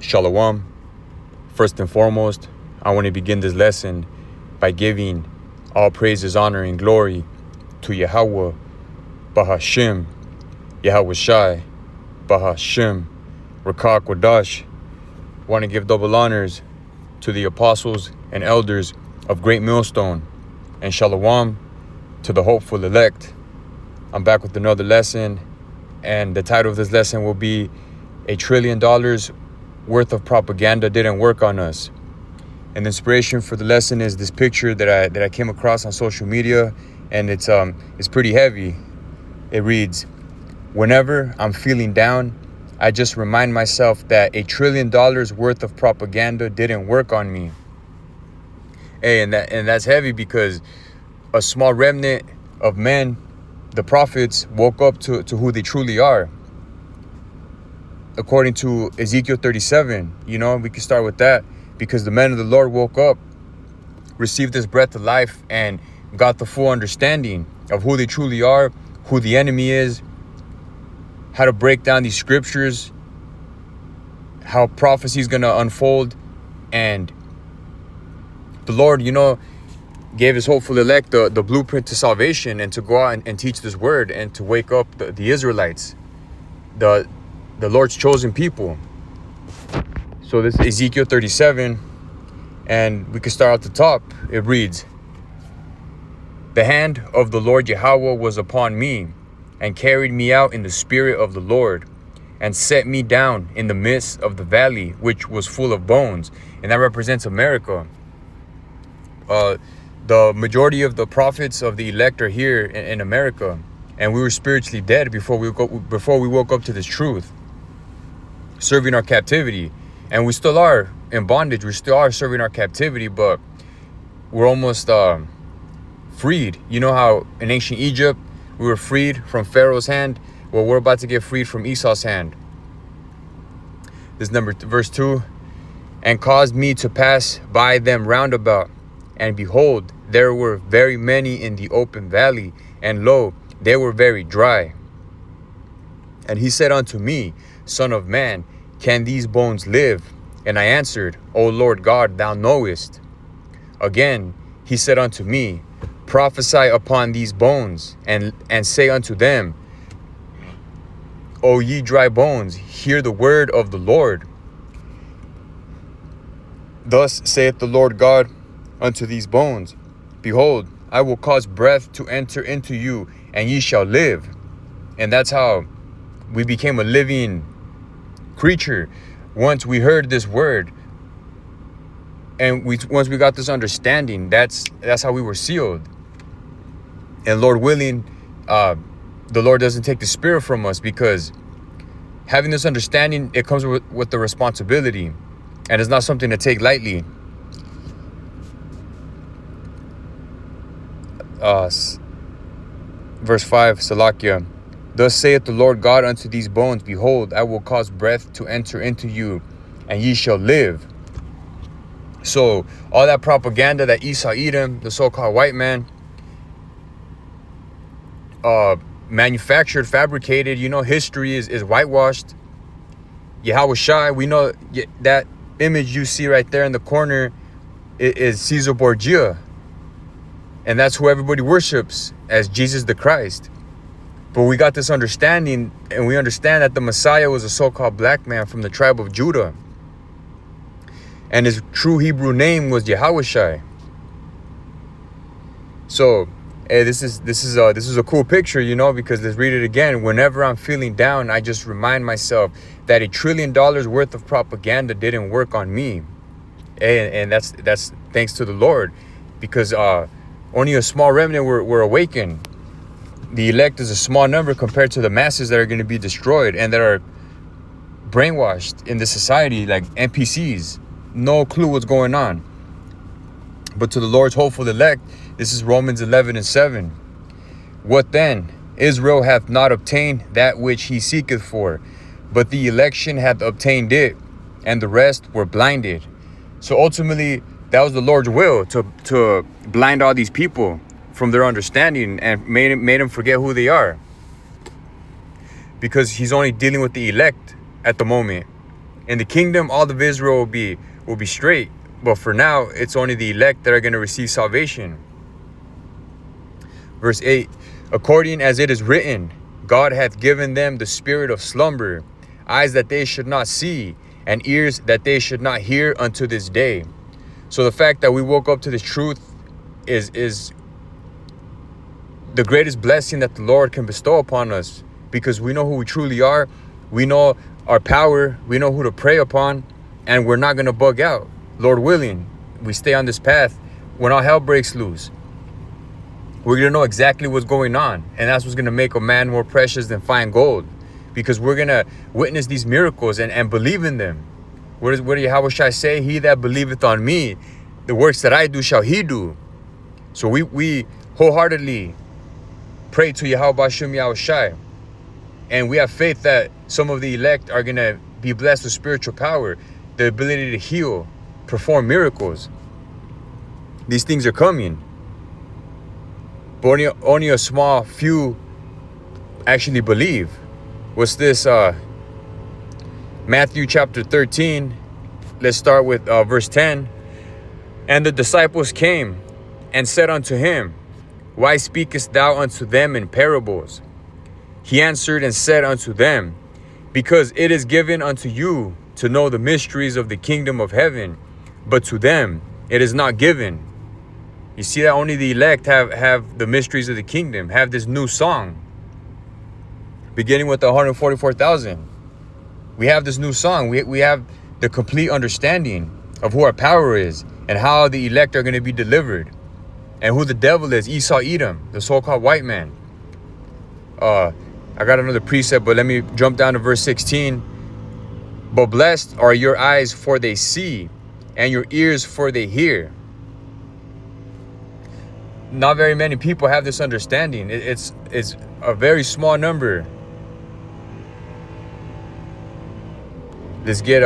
Shalom. First and foremost, I want to begin this lesson by giving all praises, honor, and glory to Yahweh, Bahashem, Yahweh Shai, Bahashem, Rakak Wadash. I want to give double honors to the apostles and elders of Great Millstone, and Shalom to the hopeful elect. I'm back with another lesson, and the title of this lesson will be $1 trillion worth of propaganda didn't work on us. And the inspiration for the lesson is this picture that I came across on social media, and it's pretty heavy. It reads, "Whenever I'm feeling down, I just remind myself that $1 trillion worth of propaganda didn't work on me." Hey, and that's heavy because a small remnant of men, the prophets, woke up to who they truly are. According to Ezekiel 37, we can start with that, because the men of the Lord woke up, received this breath of life, and got the full understanding of who they truly are, who the enemy is, how to break down these scriptures, how prophecy is going to unfold. And the Lord, gave his hopeful elect the blueprint to salvation, and to go out and teach this word, and to wake up the Israelites, the Lord's chosen people. So this is Ezekiel 37, and we can start at the top. It reads, "The hand of the Lord Yahweh was upon me, and carried me out in the spirit of the Lord, and set me down in the midst of the valley, which was full of bones." And that represents America. The majority of the prophets of the elect are here in America, and we were spiritually dead before we woke up to this truth, serving our captivity. And we still are in bondage. We still are serving our captivity, but we're almost freed. You know how in ancient Egypt we were freed from Pharaoh's hand? Well, we're about to get freed from Esau's hand. This verse 2, "And caused me to pass by them round about, and behold, there were very many in the open valley, and lo, they were very dry. And he said unto me, Son of man, can these bones live? And I answered, O Lord God, thou knowest. Again he said unto me, Prophesy upon these bones, and say unto them, O ye dry bones, hear the word of the Lord. Thus saith the Lord God unto these bones, Behold, I will cause breath to enter into you, and ye shall live." And that's how we became a living creature once we heard this word, and once we got this understanding. That's how we were sealed. And Lord willing, the Lord doesn't take the spirit from us, because having this understanding, it comes with the responsibility, and it's not something to take lightly. Verse 5, Salakia. "Thus saith the Lord God unto these bones, Behold, I will cause breath to enter into you, and ye shall live." So all that propaganda that Esau Edom, the so-called white man, manufactured, fabricated, history is whitewashed. Yahweh Shai, we know that image you see right there in the corner is Caesar Borgia. And that's who everybody worships as Jesus the Christ. But we got this understanding, and we understand that the Messiah was a so-called black man from the tribe of Judah. And his true Hebrew name was Yahushai. So, hey, this is a cool picture, because let's read it again. "Whenever I'm feeling down, I just remind myself that $1 trillion worth of propaganda didn't work on me." And that's thanks to the Lord, because only a small remnant were awakened. The elect is a small number compared to the masses that are going to be destroyed and that are brainwashed in this society like NPCs. No clue what's going on. But to the Lord's hopeful elect, this is Romans 11:7. "What then? Israel hath not obtained that which he seeketh for, but the election hath obtained it, and the rest were blinded." So ultimately, that was the Lord's will, to blind all these people from their understanding, and made them forget who they are. Because he's only dealing with the elect at the moment. In the kingdom, all of Israel will be straight. But for now, it's only the elect that are going to receive salvation. Verse 8, according as it is written, God hath given them the spirit of slumber, eyes that they should not see, and ears that they should not hear unto this day. So the fact that we woke up to this truth is the greatest blessing that the Lord can bestow upon us, because we know who we truly are. We know our power. We know who to pray upon, and we're not going to bug out. Lord willing, we stay on this path. When all hell breaks loose, we're going to know exactly what's going on. And that's what's going to make a man more precious than fine gold, because we're going to witness these miracles and believe in them. What did Yahweh say? He that believeth on me, the works that I do shall he do. So we wholeheartedly pray to Yahweh Bashum Yahushai. And we have faith that some of the elect are going to be blessed with spiritual power, the ability to heal, perform miracles. These things are coming. But only a small few actually believe. What's this? Matthew chapter 13. Let's start with verse 10. And the disciples came and said unto him, why speakest thou unto them in parables? He answered and said unto them, because it is given unto you to know the mysteries of the kingdom of heaven, but to them it is not given. You see that only the elect have the mysteries of the kingdom, have this new song. Beginning with the 144,000. We have this new song. We have the complete understanding of who our power is and how the elect are going to be delivered. And who the devil is, Esau Edom, the so-called white man. I got another precept, but let me jump down to verse 16. But blessed are your eyes, for they see, and your ears, for they hear. Not very many people have this understanding. It's a very small number. Let's get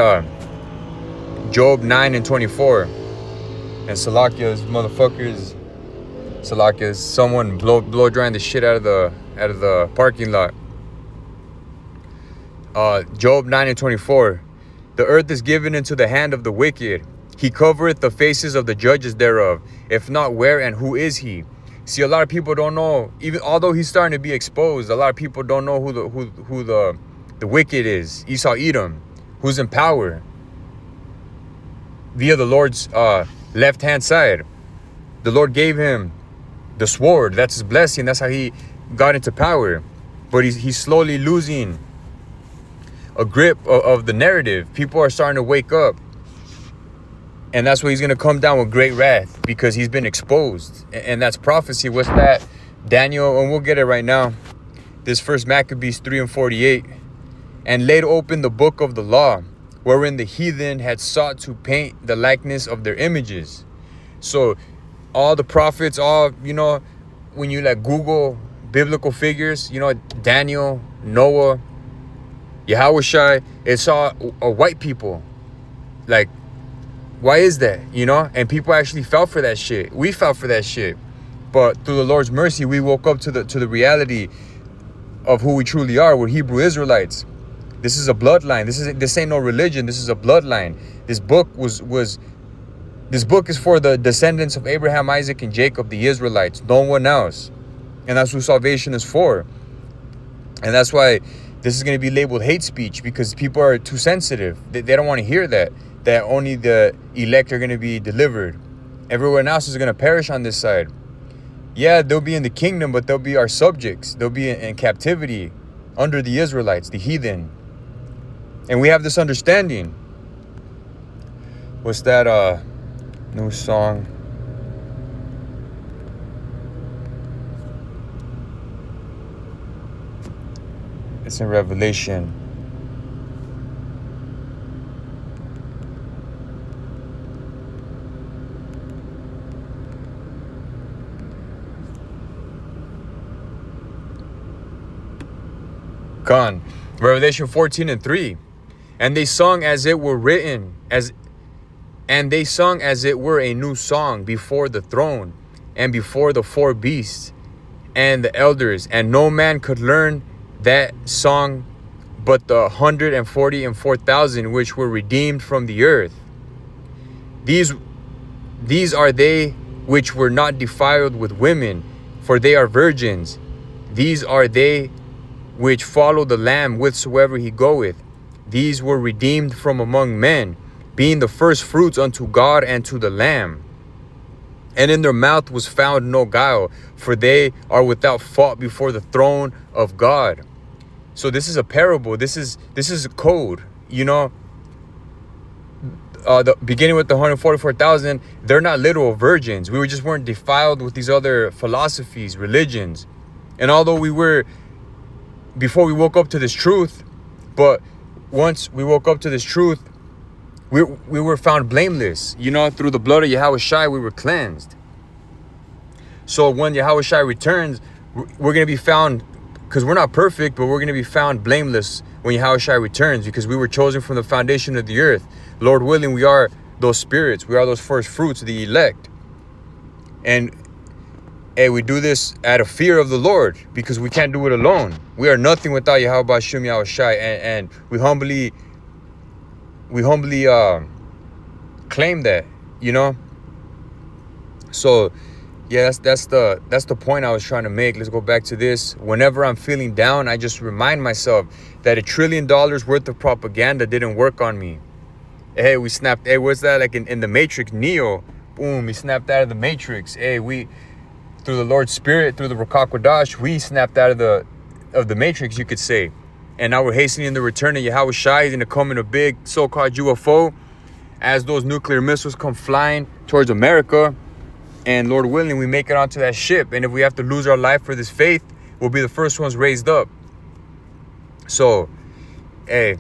Job 9 and 24. And Salakia's motherfuckers. Salakia's someone blow drying the shit out of the parking lot. Job 9 and 24. The earth is given into the hand of the wicked. He covereth the faces of the judges thereof. If not, where and who is he? See, a lot of people don't know. Even although he's starting to be exposed, a lot of people don't know who the wicked is. Esau Edom, who's in power via the Lord's left hand side. The Lord gave him the sword. That's his blessing. That's how he got into power. But he's slowly losing a grip of the narrative. People are starting to wake up. And that's why he's going to come down with great wrath, because he's been exposed. And that's prophecy. What's that? Daniel, and we'll get it right now. This first Maccabees 3 and 48. And laid open the book of the law, wherein the heathen had sought to paint the likeness of their images. So all the prophets, when you like Google biblical figures, Daniel, Noah, Yahushua, it's all white people. Like, why is that? And people actually fell for that shit. We fell for that shit. But through the Lord's mercy, we woke up to the reality of who we truly are. We're Hebrew Israelites. This is a bloodline. This ain't no religion. This is a bloodline. This book This book is for the descendants of Abraham, Isaac, and Jacob, the Israelites, no one else. And that's who salvation is for. And that's why this is going to be labeled hate speech, because people are too sensitive. They don't want to hear that only the elect are going to be delivered. Everyone else is going to perish on this side. Yeah, they'll be in the kingdom, but they'll be our subjects. They'll be in captivity under the Israelites, the heathen. And we have this understanding. What's that new song? It's in Revelation. Gone. Revelation 14 and 3. And they sung as it were written, and they sung as it were a new song before the throne and before the four beasts and the elders, and no man could learn that song but the 144,000 which were redeemed from the earth. These are they which were not defiled with women, for they are virgins. These are they which follow the Lamb whithersoever he goeth. These were redeemed from among men, being the first fruits unto God and to the Lamb. And in their mouth was found no guile, for they are without fault before the throne of God. So this is a parable. This is a code. You know, the beginning with the 144,000, they're not literal virgins. We just weren't defiled with these other philosophies, religions. And although we were, before we woke up to this truth, but once we woke up to this truth, we were found blameless. You know, through the blood of Yahawashi, we were cleansed. So when Yahawashi returns, we're going to be found, because we're not perfect, but we're going to be found blameless when Yahawashi returns, because we were chosen from the foundation of the earth. Lord willing, we are those spirits. We are those first fruits, the elect. And we do this out of fear of the Lord, because we can't do it alone. We are nothing without Yahweh Bashim Yahawashi, and we humbly claim that, you know. So yeah, that's the point I was trying to make. Let's go back to this. Whenever I'm feeling down, I just remind myself that $1 trillion worth of propaganda didn't work on me. Hey, we snapped. Hey, what's that, like in the Matrix? Neo, boom, he snapped out of the Matrix. Hey, we, through the Lord's Spirit, through the Ruach HaKodesh, we snapped out of the Matrix, you could say. And now we're hastening the return of Yahawashi. He's going to come in a big so-called UFO as those nuclear missiles come flying towards America. And Lord willing, we make it onto that ship. And if we have to lose our life for this faith, we'll be the first ones raised up. So, hey,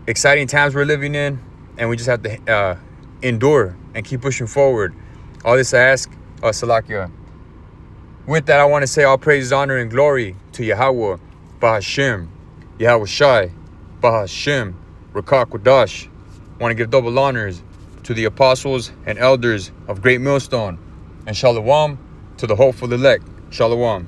exciting times we're living in. And we just have to endure and keep pushing forward. All this I ask, Salakia. With that, I want to say all praise, honor, and glory to Yahweh, Bahashim, Yahawashi, Bahashim, Ruach HaKodesh. I want to give double honors to the apostles and elders of Great Millstone, and Shalom to the hopeful elect. Shalom.